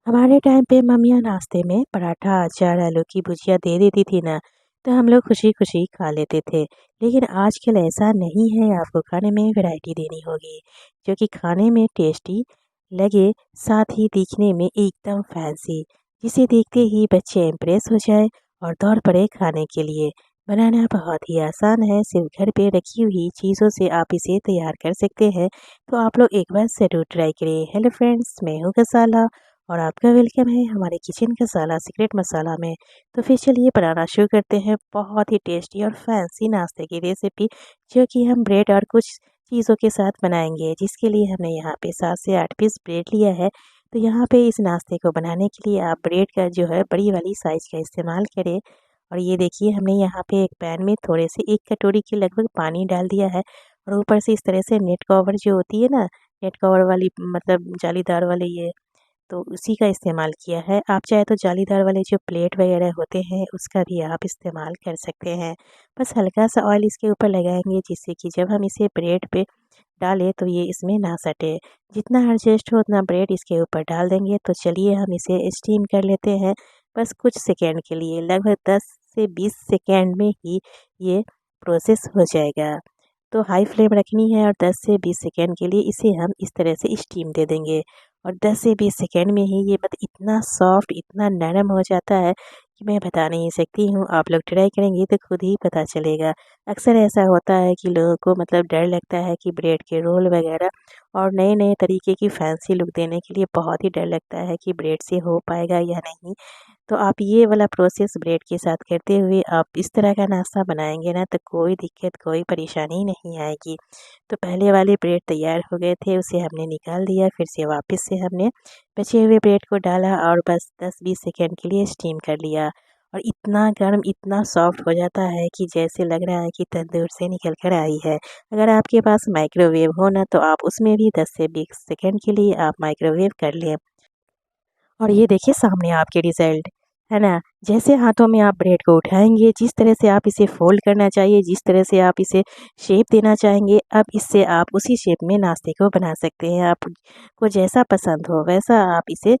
हमारे टाइम पे मम्मियाँ नाश्ते में पराठा, अचार, आलू की भुजिया दे देती थी ना, तो हम लोग खुशी-खुशी खा लेते थे। लेकिन आजकल ऐसा नहीं है, आपको खाने में वैरायटी देनी होगी, जो कि खाने में टेस्टी लगे, साथ ही दिखने में एकदम फैंसी, जिसे देखते ही बच्चे इम्प्रेस हो जाए और दौड़ पड़े खाने के लिए। बनाना बहुत ही आसान है, सिर्फ घर पे रखी हुई चीज़ों से आप इसे तैयार कर सकते हैं, तो आप लोग एक बार ज़रूर ट्राई करें। हेलो फ्रेंड्स, मैं हूँ गसाला और आपका वेलकम है हमारे किचन गसाला सीक्रेट मसाला में। तो फिर चलिए बनाना शुरू करते हैं बहुत ही टेस्टी और फैंसी नाश्ते की रेसिपी, जो कि हम ब्रेड और कुछ चीज़ों के साथ बनाएंगे, जिसके लिए हमने यहाँ पे 7 से 8 पीस ब्रेड लिया है। तो यहाँ पे इस नाश्ते को बनाने के लिए आप ब्रेड का जो है बड़ी वाली साइज़ का इस्तेमाल करें। और ये देखिए, हमने यहाँ पे एक पैन में थोड़े से 1 कटोरी के लगभग पानी डाल दिया है और ऊपर से इस तरह से नेट कवर जो होती है ना, नेट कवर वाली मतलब जालीदार वाली, ये तो उसी का इस्तेमाल किया है। आप चाहे तो जालीदार वाले जो प्लेट वगैरह होते हैं उसका भी आप इस्तेमाल कर सकते हैं। बस हल्का सा ऑयल इसके ऊपर लगाएंगे, जिससे कि जब हम इसे ब्रेड पे डालें तो ये इसमें ना सटे। जितना एडजस्ट हो उतना ब्रेड इसके ऊपर डाल देंगे। तो चलिए हम इसे स्टीम कर लेते हैं, बस कुछ सेकेंड के लिए, लगभग 10 से 20 सेकेंड में ही ये प्रोसेस हो जाएगा। तो हाई फ्लेम रखनी है और 10 से 20 सेकेंड के लिए इसे हम इस तरह से स्टीम दे देंगे। और 10 से 20 सेकेंड में ही ये इतना सॉफ्ट, इतना नरम हो जाता है कि मैं बता नहीं सकती हूँ। आप लोग ट्राई करेंगे तो खुद ही पता चलेगा। अक्सर ऐसा होता है कि लोगों को डर लगता है कि ब्रेड के रोल वगैरह और नए-नए तरीके की फैंसी लुक देने के लिए बहुत ही डर लगता है कि ब्रेड से हो पाएगा या नहीं। तो आप ये वाला प्रोसेस ब्रेड के साथ करते हुए आप इस तरह का नाश्ता बनाएंगे ना, तो कोई दिक्कत, कोई परेशानी नहीं आएगी। तो पहले वाले ब्रेड तैयार हो गए थे, उसे हमने निकाल दिया, फिर से वापस से हमने बचे हुए ब्रेड को डाला और बस 10-20 सेकेंड के लिए स्टीम कर लिया। और इतना गर्म, इतना सॉफ्ट हो जाता है कि जैसे लग रहा है कि तंदूर से निकल कर आई है। अगर आपके पास माइक्रोवेव हो ना, तो आप उसमें भी 10 से 20 सेकेंड के लिए आप माइक्रोवेव कर लें। और ये देखिए सामने आपके रिज़ल्ट, है ना? जैसे हाथों में आप ब्रेड को उठाएँगे, जिस तरह से आप इसे फ़ोल्ड करना चाहिए, जिस तरह से आप इसे शेप देना चाहेंगे, अब इससे आप उसी शेप में नाश्ते को बना सकते हैं। आपको जैसा पसंद हो वैसा आप इसे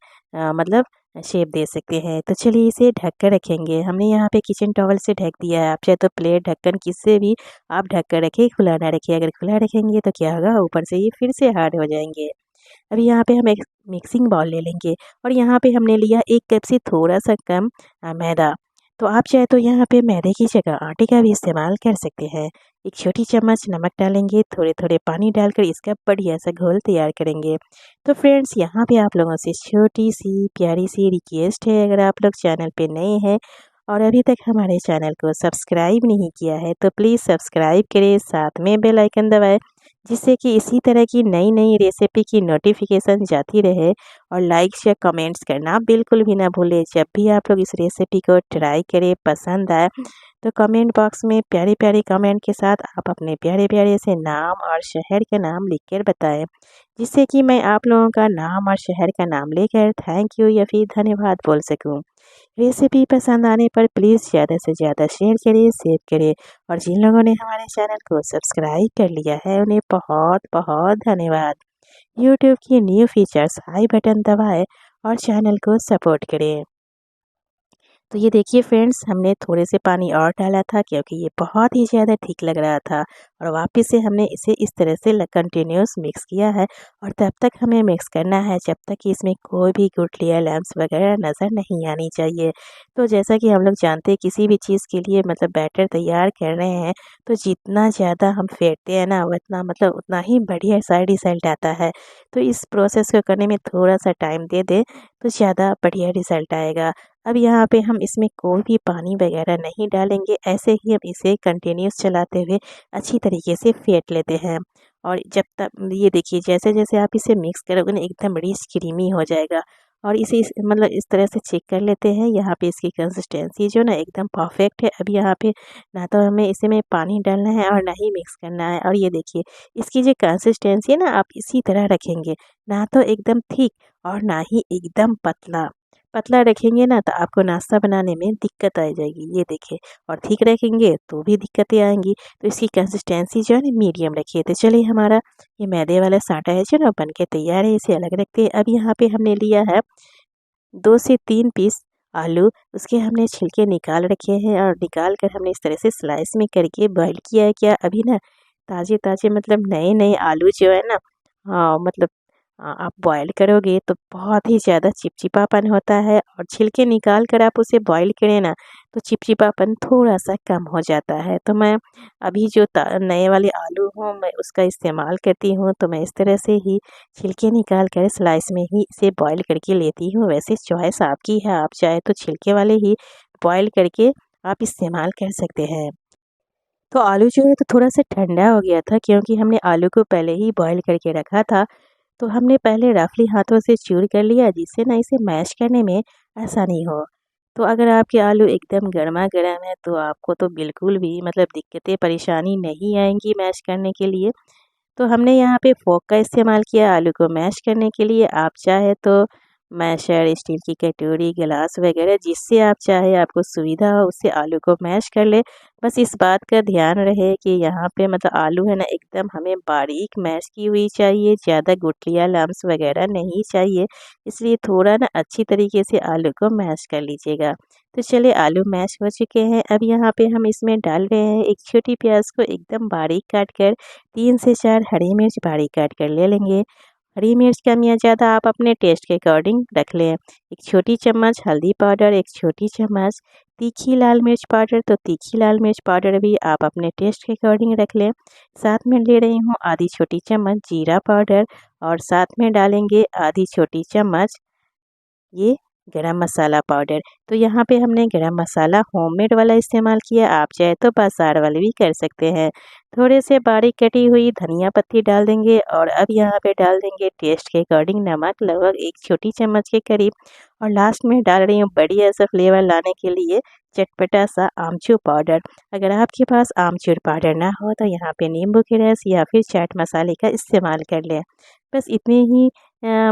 शेप दे सकते हैं। तो चलिए इसे ढक कर रखेंगे। हमने यहाँ पे किचन टॉवल से ढक दिया है। आप चाहे तो प्लेट, ढक्कन किससे भी आप ढक कर रखें, खुला ना रखिए। अगर खुला रखेंगे तो क्या होगा, ऊपर से ये फिर से हार्ड हो जाएँगे। अभी यहाँ पे हम एक मिक्सिंग बाउल ले लेंगे और यहाँ पे हमने लिया 1 कप से थोड़ा-सा कम मैदा। तो आप चाहे तो यहाँ पे मैदे की जगह आटे का भी इस्तेमाल कर सकते हैं। 1 छोटी चम्मच नमक डालेंगे, थोड़े-थोड़े पानी डालकर इसका बढ़िया-सा घोल तैयार करेंगे। तो फ्रेंड्स, यहाँ पे आप लोगों से छोटी-सी प्यारी-सी रिक्वेस्ट है, अगर आप लोग चैनल पे नए हैं और अभी तक हमारे चैनल को सब्सक्राइब नहीं किया है, तो प्लीज़ सब्सक्राइब करें, साथ में बेल आइकन दबाएँ, जिससे कि इसी तरह की नई-नई रेसिपी की नोटिफिकेशन जाती रहे। और लाइक्स या कमेंट्स करना बिल्कुल भी ना भूलें। जब भी आप लोग इस रेसिपी को ट्राई करें, पसंद आए, तो कमेंट बॉक्स में प्यारे-प्यारे कमेंट के साथ आप अपने प्यारे-प्यारे से नाम और शहर का नाम लिखकर बताएं, जिससे कि मैं आप लोगों का नाम और शहर का नाम लेकर थैंक यू या फिर धन्यवाद बोल सकूं। रेसिपी पसंद आने पर प्लीज़ ज़्यादा से ज़्यादा शेयर करें, सेव करें। और जिन लोगों ने हमारे चैनल को सब्सक्राइब कर लिया है, उन्हें बहुत-बहुत धन्यवाद। यूट्यूब की न्यू फीचर्स आई बटन दबाएं और चैनल को सपोर्ट करें। तो ये देखिए फ्रेंड्स, हमने थोड़े से पानी और डाला था क्योंकि ये बहुत ही ज़्यादा ठीक लग रहा था। और वापस से हमने इसे इस तरह से कंटिन्यूस मिक्स किया है और तब तक हमें मिक्स करना है जब तक कि इसमें कोई भी गुठली या लम्स वगैरह नज़र नहीं आनी चाहिए। तो जैसा कि हम लोग जानते हैं, किसी भी चीज़ के लिए बैटर तैयार कर रहे हैं, तो जितना ज़्यादा हम फेंटते हैं ना, उतना उतना ही बढ़िया साइड रिज़ल्ट आता है। तो इस प्रोसेस को करने में थोड़ा सा टाइम दे दें तो ज़्यादा बढ़िया रिज़ल्ट आएगा। अब यहाँ पे हम इसमें कोई भी पानी वगैरह नहीं डालेंगे, ऐसे ही हम इसे कंटिन्यूस चलाते हुए अच्छी तरीके से फेंट लेते हैं। और जब तक ये देखिए, जैसे-जैसे आप इसे मिक्स करोगे ना, एकदम रिच क्रीमी हो जाएगा। और इसे इस तरह से चेक कर लेते हैं, यहाँ पे इसकी कंसिस्टेंसी जो ना एकदम परफेक्ट है। अब यहाँ पे ना तो हमें इसे में पानी डालना है और ना ही मिक्स करना है। और ये देखिए, इसकी जो कंसिस्टेंसी है ना, आप इसी तरह रखेंगे, ना तो एकदम थिक और ना ही एकदम पतला। पतला रखेंगे ना तो आपको नाश्ता बनाने में दिक्कत आ जाएगी, ये देखिए। और ठीक रखेंगे तो भी दिक्कतें आएँगी। तो इसकी कंसिस्टेंसी जो है ना, मीडियम रखिए। तो चलिए, हमारा ये मैदे वाला साटा है जो ना बन के तैयार है, इसे अलग रखते हैं। अब यहाँ पे हमने लिया है 2 से 3 पीस आलू, उसके हमने छिलके निकाल रखे हैं और निकाल कर हमने इस तरह से स्लाइस में करके बॉईल किया है। क्या अभी ना ताज़े-ताज़े मतलब नए-नए आलू जो है ना, मतलब आप बॉईल करोगे तो बहुत ही ज़्यादा चिपचिपापन होता है, और छिलके निकाल कर आप उसे बॉईल करें ना तो चिपचिपापन थोड़ा-सा कम हो जाता है। तो मैं अभी जो नए वाले आलू हों मैं उसका इस्तेमाल करती हूँ, तो मैं इस तरह से ही छिलके निकाल कर स्लाइस में ही इसे बॉईल करके लेती हूँ। वैसे चॉइस आपकी है, आप चाहे तो छिलके वाले ही बॉईल करके आप इस्तेमाल कर सकते हैं। तो आलू जो है तो थोड़ा-सा ठंडा हो गया था, क्योंकि हमने आलू को पहले ही बॉईल करके रखा था। तो हमने पहले रफली हाथों से चूर कर लिया, जिससे ना इसे मैश करने में आसानी हो। तो अगर आपके आलू एकदम गरमा-गरम है तो आपको तो बिल्कुल भी मतलब दिक्कतें परेशानी नहीं आएँगी मैश करने के लिए। तो हमने यहाँ पे फ़ोर्क का इस्तेमाल किया आलू को मैश करने के लिए। आप चाहे तो मैशर, स्टील की कटोरी, गिलास वगैरह जिससे आप चाहे आपको सुविधा हो उससे आलू को मैश कर ले। बस इस बात का ध्यान रहे कि यहाँ पे मतलब आलू है ना एकदम हमें बारीक मैश की हुई चाहिए, ज़्यादा गुठलियाँ लम्स वगैरह नहीं चाहिए। इसलिए थोड़ा ना अच्छी तरीके से आलू को मैश कर लीजिएगा। तो चलिए आलू मैश हो चुके हैं। अब यहाँ पे हम इसमें डाल रहे हैं एक छोटी प्याज को एकदम बारीक काट कर, 3 से 4 हरी मिर्च बारीक काट कर ले लेंगे। हरी मिर्च कम या ज़्यादा आप अपने टेस्ट के अकॉर्डिंग रख लें। एक छोटी चम्मच हल्दी पाउडर, एक छोटी चम्मच तीखी लाल मिर्च पाउडर, तो तीखी लाल मिर्च पाउडर भी आप अपने टेस्ट के अकॉर्डिंग रख लें। साथ में ले रही हूँ आधी छोटी चम्मच जीरा पाउडर, और साथ में डालेंगे आधी छोटी चम्मच ये गरम मसाला पाउडर। तो यहाँ पे हमने गरम मसाला होममेड वाला इस्तेमाल किया, आप चाहे तो बाज़ार वाले भी कर सकते हैं। थोड़े से बारीक कटी हुई धनिया पत्ती डाल देंगे, और अब यहाँ पे डाल देंगे टेस्ट के अकॉर्डिंग नमक, लगभग 1 छोटी चम्मच के करीब। और लास्ट में डाल रही हूँ बढ़िया सा फ्लेवर लाने के लिए चटपटा सा आमचूर पाउडर। अगर आपके पास आमचूर पाउडर ना हो तो यहाँ पे नींबू के रस या फिर चाट मसाले का इस्तेमाल कर लें। बस इतने ही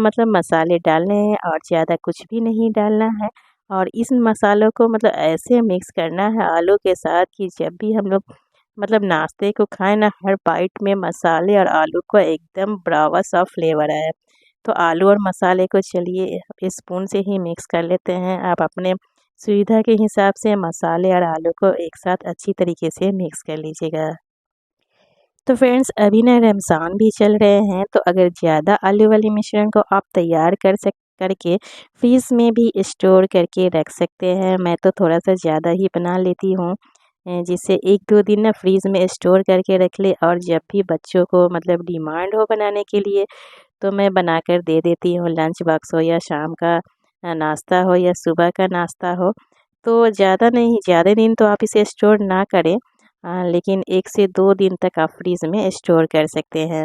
मतलब मसाले डालने हैं और ज़्यादा कुछ भी नहीं डालना है। और इस मसालों को मतलब ऐसे मिक्स करना है आलू के साथ कि जब भी हम लोग मतलब नाश्ते को खाएं ना, हर बाइट में मसाले और आलू का एकदम बराबर सा फ्लेवर आए। तो आलू और मसाले को चलिए स्पून से ही मिक्स कर लेते हैं। आप अपने सुविधा के हिसाब से मसाले और आलू को एक साथ अच्छी तरीके से मिक्स कर लीजिएगा। तो फ्रेंड्स अभी ना रमज़ान भी चल रहे हैं, तो अगर ज़्यादा आलू वाले मिश्रण को आप तैयार करके फ्रीज़ में भी स्टोर करके रख सकते हैं। मैं तो थोड़ा सा ज़्यादा ही बना लेती हूँ, जिससे 1-2 दिन ना फ्रीज़ में स्टोर करके रख ले, और जब भी बच्चों को मतलब डिमांड हो बनाने के लिए तो मैं बनाकर दे देती हूँ। लंच बॉक्स हो या शाम का नाश्ता हो या सुबह का नाश्ता हो। तो ज़्यादा नहीं, ज़्यादा दिन तो आप इसे स्टोर ना करें, लेकिन 1 से 2 दिन तक आप फ्रीज़ में स्टोर कर सकते हैं।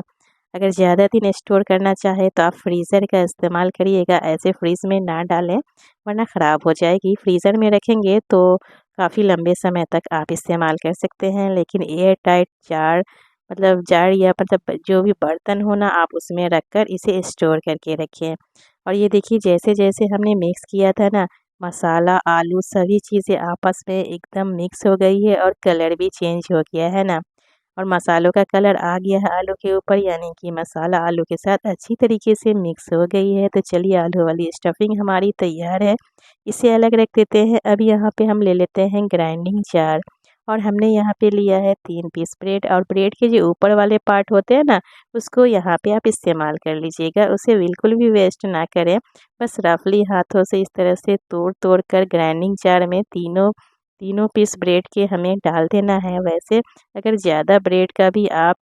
अगर ज़्यादा दिन स्टोर करना चाहे तो आप फ्रीज़र का इस्तेमाल करिएगा, ऐसे फ्रीज़ में ना डालें वरना ख़राब हो जाएगी। फ्रीज़र में रखेंगे तो काफ़ी लंबे समय तक आप इस्तेमाल कर सकते हैं, लेकिन एयर टाइट जार मतलब जार या मतलब जो भी बर्तन हो ना, आप उसमें रख कर इसे स्टोर करके रखें। और ये देखिए जैसे-जैसे हमने मिक्स किया था ना, मसाला, आलू सभी चीज़ें आपस में एकदम मिक्स हो गई है और कलर भी चेंज हो गया है ना। और मसालों का कलर आ गया है आलू के ऊपर, यानी कि मसाला आलू के साथ अच्छी तरीके से मिक्स हो गई है। तो चलिए आलू वाली स्टफिंग हमारी तैयार है, इसे अलग रख देते हैं। अब यहाँ पे हम ले लेते हैं ग्राइंडिंग जार, और हमने यहाँ पे लिया है 3 पीस ब्रेड, और ब्रेड के जो ऊपर वाले पार्ट होते हैं ना उसको यहाँ पे आप इस्तेमाल कर लीजिएगा, उसे बिल्कुल भी वेस्ट ना करें। बस रफली हाथों से इस तरह से तोड़-तोड़ कर ग्राइंडिंग जार में तीनों तीनों पीस ब्रेड के हमें डाल देना है। वैसे अगर ज़्यादा ब्रेड का भी आप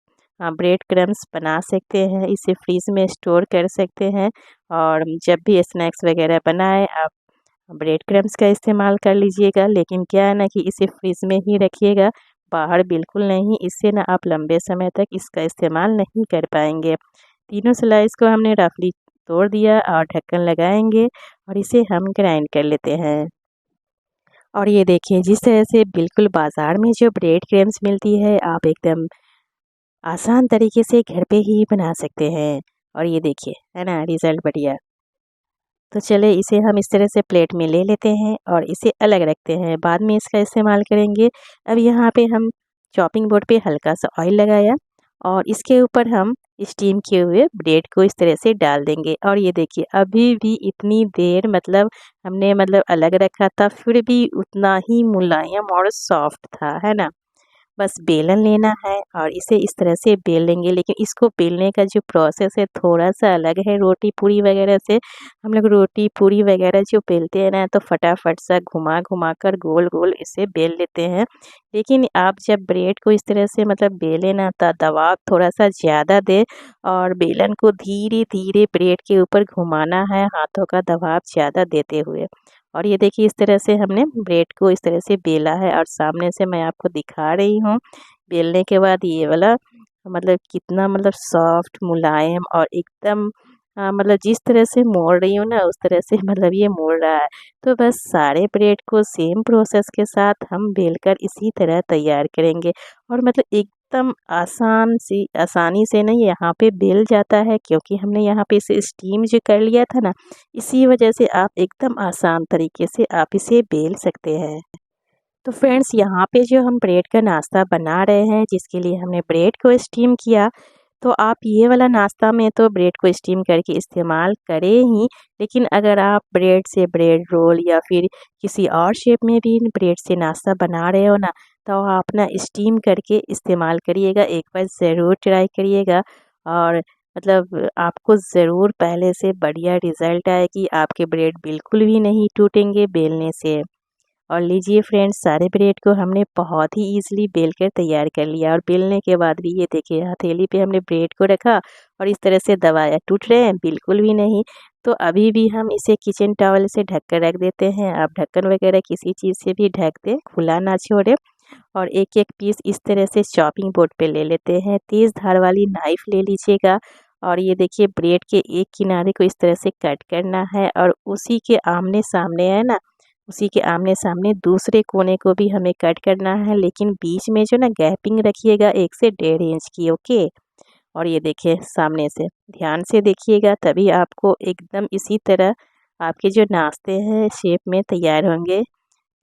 ब्रेड क्रम्स बना सकते हैं, इसे फ्रीज़ में स्टोर कर सकते हैं, और जब भी स्नैक्स वगैरह बनाएं आप ब्रेड क्रम्स का इस्तेमाल कर लीजिएगा। लेकिन क्या है ना कि इसे फ्रीज़ में ही रखिएगा, बाहर बिल्कुल नहीं, इससे ना आप लंबे समय तक इसका इस्तेमाल नहीं कर पाएंगे। तीनों स्लाइस को हमने रफली तोड़ दिया और ढक्कन लगाएंगे, और इसे हम ग्राइंड कर लेते हैं। और ये देखिए जिस तरह से बिल्कुल बाज़ार में जो ब्रेड क्रम्स मिलती है, आप एकदम आसान तरीके से घर पे ही बना सकते हैं। और ये देखिए है ना रिज़ल्ट बढ़िया। तो चले इसे हम इस तरह से प्लेट में ले लेते हैं और इसे अलग रखते हैं, बाद में इसका इस्तेमाल करेंगे। अब यहाँ पे हम चॉपिंग बोर्ड पे हल्का सा ऑयल लगाया, और इसके ऊपर हम स्टीम किए हुए ब्रेड को इस तरह से डाल देंगे। और ये देखिए अभी भी इतनी देर मतलब हमने अलग रखा था, फिर भी उतना ही मुलायम और सॉफ्ट था, है ना। बस बेलन लेना है और इसे इस तरह से बेल लेंगे, लेकिन इसको बेलने का जो प्रोसेस है थोड़ा सा अलग है रोटी पूरी वगैरह से। हम लोग रोटी पूरी वगैरह जो बेलते हैं ना, तो फटाफट सा घुमा घुमा कर गोल गोल इसे बेल लेते हैं। लेकिन आप जब ब्रेड को इस तरह से बेले ना, तो दबाव थोड़ा सा ज़्यादा दे और बेलन को धीरे धीरे ब्रेड के ऊपर घुमाना है, हाथों का दबाव ज़्यादा देते हुए। और ये देखिए इस तरह से हमने ब्रेड को इस तरह से बेला है और सामने से मैं आपको दिखा रही हूँ। बेलने के बाद ये वाला कितना सॉफ्ट मुलायम और एकदम जिस तरह से मोड़ रही हूँ ना, उस तरह से ये मोड़ रहा है। तो बस सारे ब्रेड को सेम प्रोसेस के साथ हम बेलकर इसी तरह तैयार करेंगे और एकदम आसानी से ना यहाँ पे बेल जाता है, क्योंकि हमने यहाँ पे इसे स्टीम जो कर लिया था ना, इसी वजह से आप एकदम आसान तरीके से आप इसे बेल सकते हैं। तो फ्रेंड्स, यहाँ पे जो हम ब्रेड का नाश्ता बना रहे हैं, जिसके लिए हमने ब्रेड को स्टीम किया, तो आप ये वाला नाश्ता में तो ब्रेड को स्टीम करके इस्तेमाल करें ही, लेकिन अगर आप ब्रेड से ब्रेड रोल या फिर किसी और शेप में भी ब्रेड से नाश्ता बना रहे हो ना, तो आप ना स्टीम करके इस्तेमाल करिएगा। एक बार ज़रूर ट्राई करिएगा और आपको ज़रूर पहले से बढ़िया रिज़ल्ट आएगी। आपके ब्रेड बिल्कुल भी नहीं टूटेंगे बेलने से। और लीजिए फ्रेंड्स, सारे ब्रेड को हमने बहुत ही ईज़िली बेल कर तैयार कर लिया और बेलने के बाद भी ये देखिए हथेली पे हमने ब्रेड को रखा और इस तरह से दबाया। टूट रहे हैं? बिल्कुल भी नहीं। तो अभी भी हम इसे किचन टॉवल से ढक कर रख देते हैं। आप ढक्कन वगैरह किसी चीज़ से भी ढक दें, खुला ना छोड़ें। और एक-एक पीस इस तरह से चॉपिंग बोर्ड पे ले लेते हैं। तेज़ धार वाली नाइफ़ ले लीजिएगा और ये देखिए ब्रेड के एक किनारे को इस तरह से कट करना है और उसी के आमने-सामने है ना, उसी के आमने-सामने दूसरे कोने को भी हमें कट करना है, लेकिन बीच में जो ना गैपिंग रखिएगा 1 से 1.5 इंच की, ओके। और ये देखिए सामने से ध्यान से देखिएगा, तभी आपको एकदम इसी तरह आपके जो नाश्ते हैं शेप में तैयार होंगे।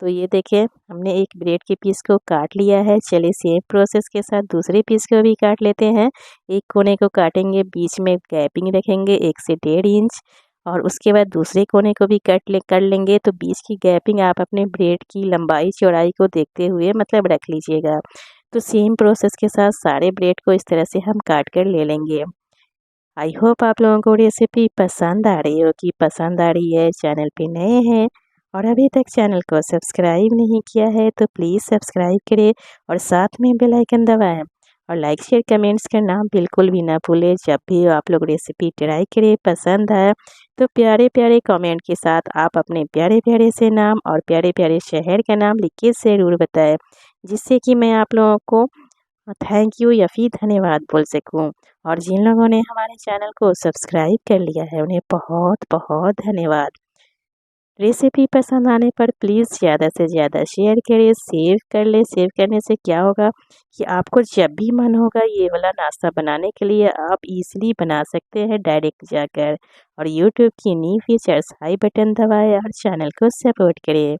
तो ये देखिए हमने एक ब्रेड के पीस को काट लिया है। चलिए सेम प्रोसेस के साथ दूसरे पीस को भी काट लेते हैं। एक कोने को काटेंगे, बीच में गैपिंग रखेंगे 1 से 1.5 इंच और उसके बाद दूसरे कोने को भी कर लेंगे। तो बीच की गैपिंग आप अपने ब्रेड की लंबाई चौड़ाई को देखते हुए रख लीजिएगा। तो सेम प्रोसेस के साथ सारे ब्रेड को इस तरह से हम काट कर ले लेंगे। आई होप आप लोगों को रेसिपी पसंद आ रही होगी। पसंद आ रही है, चैनल पे नए हैं और अभी तक चैनल को सब्सक्राइब नहीं किया है तो प्लीज़ सब्सक्राइब करें और साथ में बेल आइकन दबाएं और लाइक शेयर कमेंट्स करना बिल्कुल भी ना भूलें। जब भी आप लोग रेसिपी ट्राई करें, पसंद आए तो प्यारे प्यारे कमेंट के साथ आप अपने प्यारे प्यारे से नाम और प्यारे प्यारे शहर का नाम लिख के ज़रूर बताएं, जिससे कि मैं आप लोगों को थैंक यू या फिर धन्यवाद बोल सकूं। और जिन लोगों ने हमारे चैनल को सब्सक्राइब कर लिया है, उन्हें बहुत बहुत धन्यवाद। रेसिपी पसंद आने पर प्लीज़ ज़्यादा से ज़्यादा शेयर करें, सेव कर लें। सेव करने से क्या होगा कि आपको जब भी मन होगा ये वाला नाश्ता बनाने के लिए, आप इजीली बना सकते हैं डायरेक्ट जाकर। और यूट्यूब की न्यू फीचर्स आई बटन दबाएं और चैनल को सपोर्ट करें।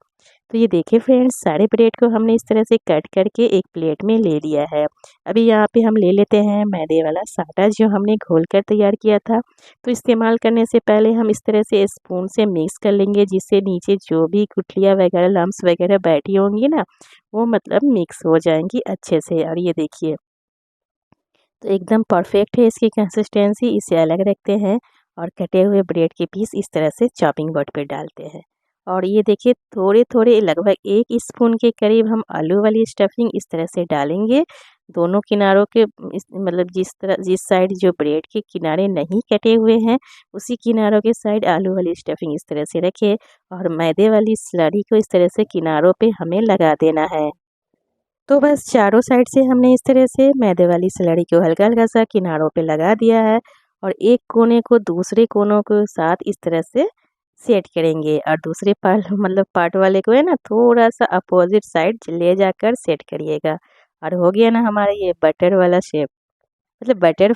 तो ये देखिए फ्रेंड्स, सारे ब्रेड को हमने इस तरह से कट करके एक प्लेट में ले लिया है। अभी यहाँ पे हम ले लेते हैं मैदे वाला साटा जो हमने घोल कर तैयार किया था। तो इस्तेमाल करने से पहले हम इस तरह से स्पून से मिक्स कर लेंगे, जिससे नीचे जो भी गुठलियाँ वगैरह लम्स वगैरह बैठी होंगी ना, वो मिक्स हो जाएंगी अच्छे से। और ये देखिए तो एकदम परफेक्ट है इसकी कंसिस्टेंसी। इसे अलग रखते हैं और कटे हुए ब्रेड के पीस इस तरह से चॉपिंग बोर्ड पे डालते हैं। और ये देखिए थोड़े थोड़े लगभग 1 स्पून के करीब हम आलू वाली स्टफिंग इस तरह से डालेंगे। दोनों किनारों के जिस साइड जो ब्रेड के किनारे नहीं कटे हुए हैं, उसी किनारों के साइड आलू वाली स्टफिंग इस तरह से रखें और मैदे वाली स्लरी को इस तरह से किनारों पे हमें लगा देना है। तो बस चारों साइड से हमने इस तरह से मैदे वाली स्लरी को हल्का हल्का सा किनारों पे लगा दिया है और एक कोने को दूसरे कोनों के साथ इस तरह से सेट करेंगे और दूसरे पार्ट वाले को है ना, थोड़ा सा अपोजिट साइड ले जाकर सेट करिएगा। और हो गया ना हमारा ये बटर वाला शेप, बटर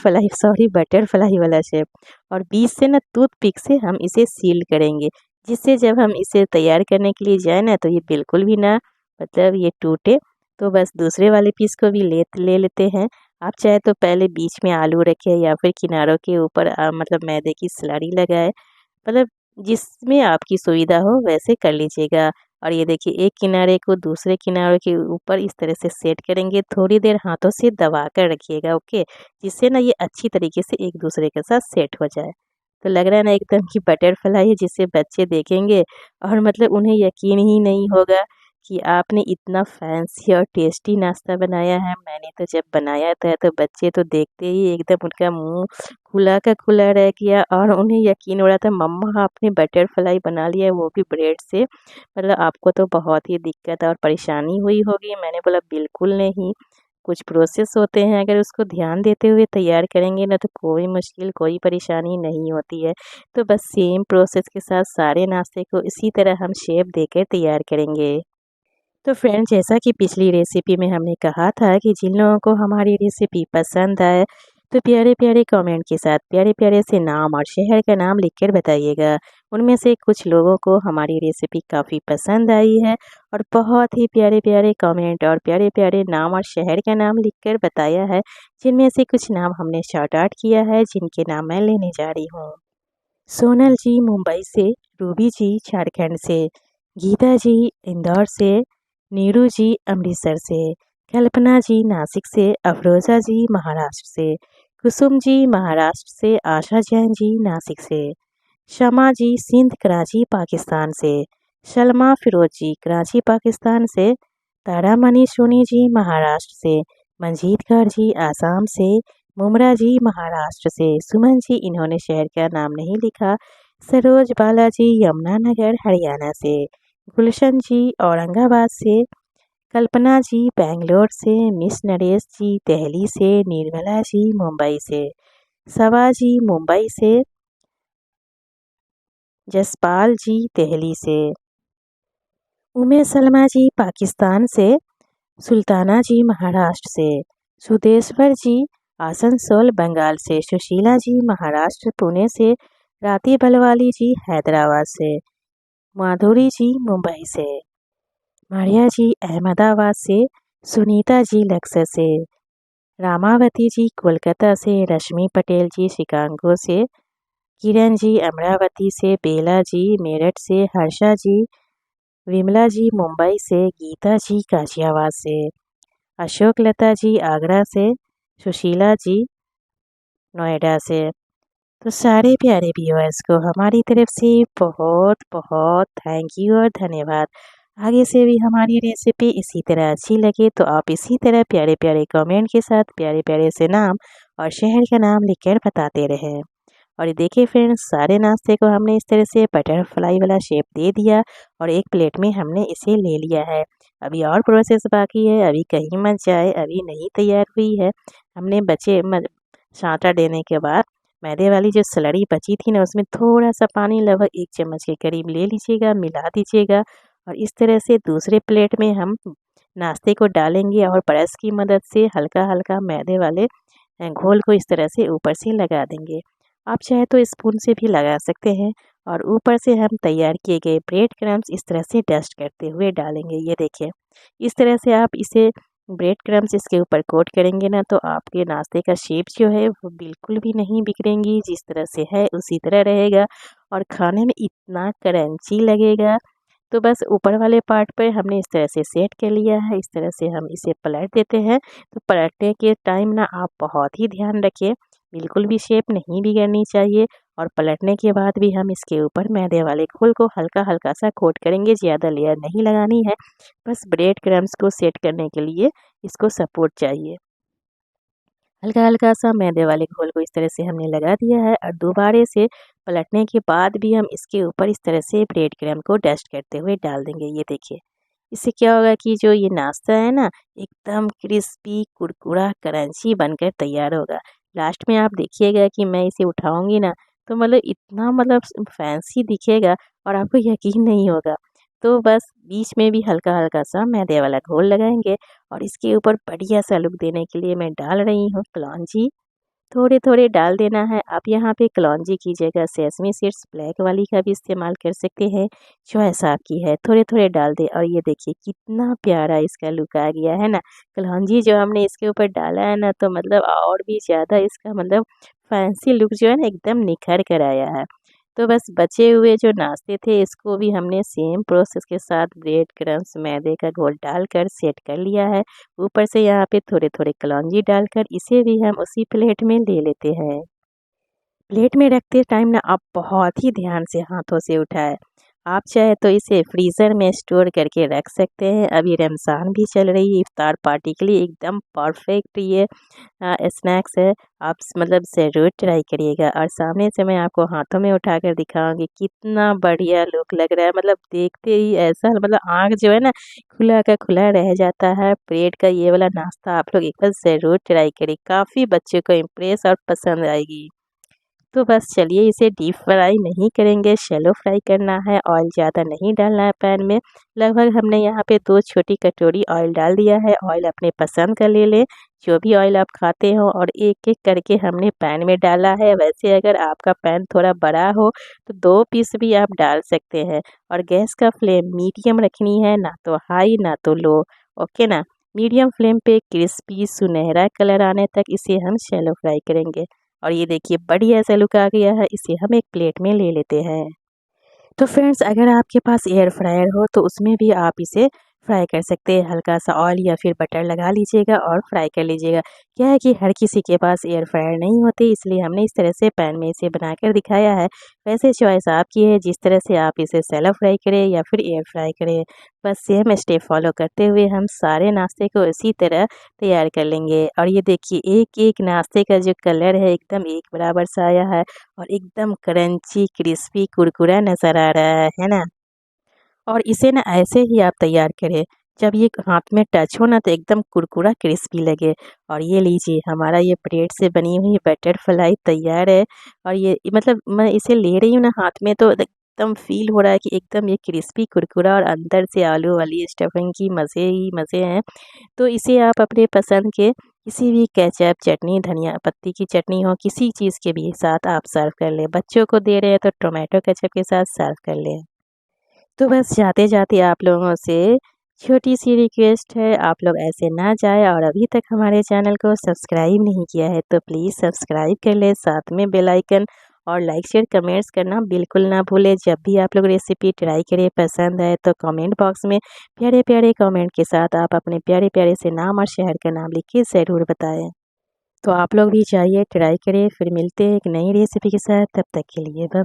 फ्लाई वाला शेप। और बीच से ना टूथपिक से हम इसे सील करेंगे, जिससे जब हम इसे तैयार करने के लिए जाए ना, तो ये बिल्कुल भी ना ये टूटे। तो बस दूसरे वाले पीस को भी ले लेते हैं आप चाहे तो पहले बीच में आलू रखें या फिर किनारों के ऊपर मतलब मैदे की स्लरी लगाए, मतलब जिसमें आपकी सुविधा हो वैसे कर लीजिएगा। और ये देखिए एक किनारे को दूसरे किनारे के ऊपर इस तरह से सेट करेंगे, थोड़ी देर हाथों से दबा कर रखिएगा, ओके, जिससे ना ये अच्छी तरीके से एक दूसरे के साथ सेट हो जाए। तो लग रहा है ना एकदम कि बटरफ्लाई है, जिसे बच्चे देखेंगे और मतलब उन्हें यकीन ही नहीं होगा कि आपने इतना फैंसी और टेस्टी नाश्ता बनाया है। मैंने तो जब बनाया था तो बच्चे तो देखते ही एकदम उनका मुँह खुला का खुला रह गया और उन्हें यकीन हो रहा था मम्मा आपने बटरफ्लाई बना लिया है, वो भी ब्रेड से। मतलब आपको तो बहुत ही दिक्कत और परेशानी हुई होगी। मैंने बोला बिल्कुल नहीं, कुछ प्रोसेस होते हैं, अगर उसको ध्यान देते हुए तैयार करेंगे ना तो कोई मुश्किल कोई परेशानी नहीं होती है। तो बस सेम प्रोसेस के साथ सारे नाश्ते को इसी तरह हम शेप देकर तैयार करेंगे। तो फ्रेंड्स, जैसा कि पिछली रेसिपी में हमने कहा था कि जिन लोगों को हमारी रेसिपी पसंद आए तो प्यारे प्यारे कमेंट के साथ प्यारे प्यारे से नाम और शहर का नाम लिखकर बताइएगा। उनमें से कुछ लोगों को हमारी रेसिपी काफ़ी पसंद आई है और बहुत ही प्यारे प्यारे कमेंट और प्यारे प्यारे नाम और शहर का नाम लिखकर बताया है, जिनमें से कुछ नाम हमने शॉर्ट आउट किया है, जिनके नाम मैं लेने जा रही हूँ। सोनल जी मुंबई से, रूबी जी झारखंड से, गीता जी इंदौर से, नीरू जी अमृतसर से, कल्पना जी नासिक से, अफरोज़ा जी महाराष्ट्र से, कुसुम जी महाराष्ट्र से, आशा जैन जी नासिक से, शमा जी सिंध कराची पाकिस्तान से, शलमा फिरोज जी कराची पाकिस्तान से, तारामणि सोनी जी महाराष्ट्र से, मंजीत कौर जी आसाम से, मुमरा जी महाराष्ट्र से, सुमन जी इन्होंने शहर का नाम नहीं लिखा, सरोज बालाजी यमुनानगर हरियाणा से, गुलशन जी औरंगाबाद से, कल्पना जी बेंगलोर से, मिस नरेश जी दिल्ली से, निर्मला जी मुंबई से, सवा जी मुंबई से, जसपाल जी दिल्ली से, उमेश सलमा जी पाकिस्तान से, सुल्ताना जी महाराष्ट्र से, सुदेश्वर जी आसनसोल बंगाल से, सुशीला जी महाराष्ट्र पुणे से, राती बलवाली जी हैदराबाद से, माधुरी जी मुंबई से, मारिया जी अहमदाबाद से, सुनीता जी लक्सर से, रामावती जी कोलकाता से, रश्मि पटेल जी शिकागो से, किरण जी अमरावती से, बेला जी मेरठ से, हर्षा जी, विमला जी मुंबई से, गीता जी गाजियाबाद से, अशोक लता जी आगरा से, सुशीला जी नोएडा से। तो सारे प्यारे व्यूअर्स को हमारी तरफ से बहुत बहुत थैंक यू और धन्यवाद। आगे से भी हमारी रेसिपी इसी तरह अच्छी लगे तो आप इसी तरह प्यारे प्यारे कमेंट के साथ प्यारे प्यारे से नाम और शहर का नाम लिखकर बताते रहें। और ये देखिए फ्रेंड्स, सारे नाश्ते को हमने इस तरह से बटरफ्लाई वाला शेप दे दिया और एक प्लेट में हमने इसे ले लिया है। अभी और प्रोसेस बाकी है, अभी कहीं मत जाए, अभी नहीं तैयार हुई है। हमने छाँटा देने के बाद मैदे वाली जो स्लरी बची थी ना, उसमें थोड़ा सा पानी लगभग 1 चम्मच के करीब ले लीजिएगा, मिला दीजिएगा और इस तरह से दूसरे प्लेट में हम नाश्ते को डालेंगे और ब्रश की मदद से हल्का हल्का मैदे वाले घोल को इस तरह से ऊपर से लगा देंगे। आप चाहे तो स्पून से भी लगा सकते हैं और ऊपर से हम तैयार किए गए ब्रेड क्रम्स इस तरह से डस्ट करते हुए डालेंगे। ये देखिए, इस तरह से आप इसे ब्रेड क्रम्स इसके ऊपर कोट करेंगे ना तो आपके नाश्ते का शेप जो है वो बिल्कुल भी नहीं बिगड़ेंगी, जिस तरह से है उसी तरह रहेगा और खाने में इतना क्रंची लगेगा। तो बस ऊपर वाले पार्ट पर हमने इस तरह से सेट कर लिया है। इस तरह से हम इसे पलट देते हैं। तो पलटने के टाइम ना आप बहुत ही ध्यान रखिए, बिल्कुल भी शेप नहीं बिगड़नी चाहिए और पलटने के बाद भी हम इसके ऊपर मैदे वाले घोल को हल्का हल्का सा कोट करेंगे, ज़्यादा लेयर नहीं लगानी है। बस ब्रेड क्रम्स को सेट करने के लिए इसको सपोर्ट चाहिए। हल्का हल्का सा मैदे वाले घोल को इस तरह से हमने लगा दिया है और दोबारा से पलटने के बाद भी हम इसके ऊपर इस तरह से ब्रेड क्रम्ब को डस्ट करते हुए डाल देंगे। ये देखिए, इससे क्या होगा कि जो ये नाश्ता है ना, एकदम क्रिस्पी कुरकुरा क्रंची बनकर तैयार होगा। लास्ट में आप देखिएगा कि मैं इसे उठाऊंगी ना तो मतलब इतना मतलब फैंसी दिखेगा और आपको यकीन नहीं होगा। तो बस बीच में भी हल्का हल्का सा मैदे वाला घोल लगाएंगे और इसके ऊपर बढ़िया सा लुक देने के लिए मैं डाल रही हूँ कलौंजी थोड़े थोड़े डाल देना है। आप यहाँ पे कलौंजी की जगह सेसमी सीड्स ब्लैक वाली का भी इस्तेमाल कर सकते हैं, चॉइस आपकी है। थोड़े थोड़े डाल दें और ये देखिए कितना प्यारा इसका लुक आ गया है ना। कलौंजी जो हमने इसके ऊपर डाला है ना, तो मतलब और भी ज़्यादा इसका मतलब फैंसी लुक जो है ना एकदम निखर कर आया है। तो बस बचे हुए जो नाश्ते थे इसको भी हमने सेम प्रोसेस के साथ ब्रेड क्रम्स मैदे का घोल डालकर सेट कर लिया है। ऊपर से यहाँ पे थोड़े थोड़े कलौंजी डालकर इसे भी हम उसी प्लेट में ले लेते हैं। प्लेट में रखते टाइम ना आप बहुत ही ध्यान से हाथों से उठाएं। आप चाहे तो इसे फ्रीज़र में स्टोर करके रख सकते हैं। अभी रमज़ान भी चल रही है, इफ्तार पार्टी के लिए एकदम परफेक्ट ये स्नैक्स है। आप मतलब ज़रूर ट्राई करिएगा। और सामने से मैं आपको हाथों में उठाकर दिखाऊंगी, कितना बढ़िया लुक लग रहा है। मतलब देखते ही ऐसा मतलब आँख जो है ना खुला का खुला रह जाता है। ब्रेड का ये वाला नाश्ता आप लोग एक बार ज़रूर ट्राई करिए, काफ़ी बच्चों को इम्प्रेस और पसंद आएगी। तो बस चलिए इसे डीप फ्राई नहीं करेंगे, शैलो फ्राई करना है। ऑयल ज़्यादा नहीं डालना है पैन में। लगभग हमने यहाँ पे 2 छोटी कटोरी ऑयल डाल दिया है। ऑयल अपने पसंद का ले लें, जो भी ऑयल आप खाते हो, और एक-एक करके हमने पैन में डाला है। वैसे अगर आपका पैन थोड़ा बड़ा हो तो 2 पीस भी आप डाल सकते हैं। और गैस का फ्लेम मीडियम रखनी है, ना तो हाई ना तो लो, ओके ना। मीडियम फ्लेम पे क्रिस्पी सुनहरा कलर आने तक इसे हम शैलो फ्राई करेंगे। और ये देखिए बढ़िया सा लुक आ गया है, इसे हम एक प्लेट में ले लेते हैं। तो फ्रेंड्स अगर आपके पास एयर फ्रायर हो तो उसमें भी आप इसे फ्राई कर सकते हैं। हल्का सा ऑयल या फिर बटर लगा लीजिएगा और फ्राई कर लीजिएगा। क्या है कि हर किसी के पास एयर फ्रायर नहीं होती, इसलिए हमने इस तरह से पैन में इसे बनाकर दिखाया है। वैसे चॉइस आपकी है, जिस तरह से आप इसे सैलो फ्राई करें या फिर एयर फ्राई करें। बस सेम स्टेप फॉलो करते हुए हम सारे नाश्ते को इसी तरह तैयार कर लेंगे। और ये देखिए एक एक नाश्ते का जो कलर है एकदम एक बराबर सा आया है और एकदम क्रंची क्रिस्पी कुरकुरा नज़र आ रहा है ना। और इसे ना ऐसे ही आप तैयार करें, जब ये हाथ में टच हो ना तो एकदम कुरकुरा क्रिस्पी लगे। और ये लीजिए हमारा ये ब्रेड से बनी हुई बटरफ्लाई तैयार है। और ये मतलब मैं इसे ले रही हूँ ना हाथ में तो एकदम फील हो रहा है कि एकदम ये क्रिस्पी कुरकुरा और अंदर से आलू वाली स्टफिंग की मज़े ही मज़े हैं। तो इसे आप अपने पसंद के किसी भी केचप, चटनी, धनिया पत्ती की चटनी हो, किसी चीज़ के भी साथ आप सर्व कर लें। बच्चों को दे रहे हैं तो टोमेटो केचप के साथ सर्व कर लें। तो बस जाते-जाते आप लोगों से छोटी-सी रिक्वेस्ट है, आप लोग ऐसे ना जाएँ और अभी तक हमारे चैनल को सब्सक्राइब नहीं किया है तो प्लीज़ सब्सक्राइब कर लें, साथ में बेल आइकन और लाइक, शेयर, कमेंट्स करना बिल्कुल ना भूलें। जब भी आप लोग रेसिपी ट्राई करें पसंद आए तो कमेंट बॉक्स में प्यारे-प्यारे कमेंट के साथ आप अपने प्यारे-प्यारे से नाम और शहर का नाम लिख के ज़रूर बताएँ। तो आप लोग भी जाइए ट्राई करें, फिर मिलते हैं एक नई रेसिपी के साथ, तब तक के लिए ब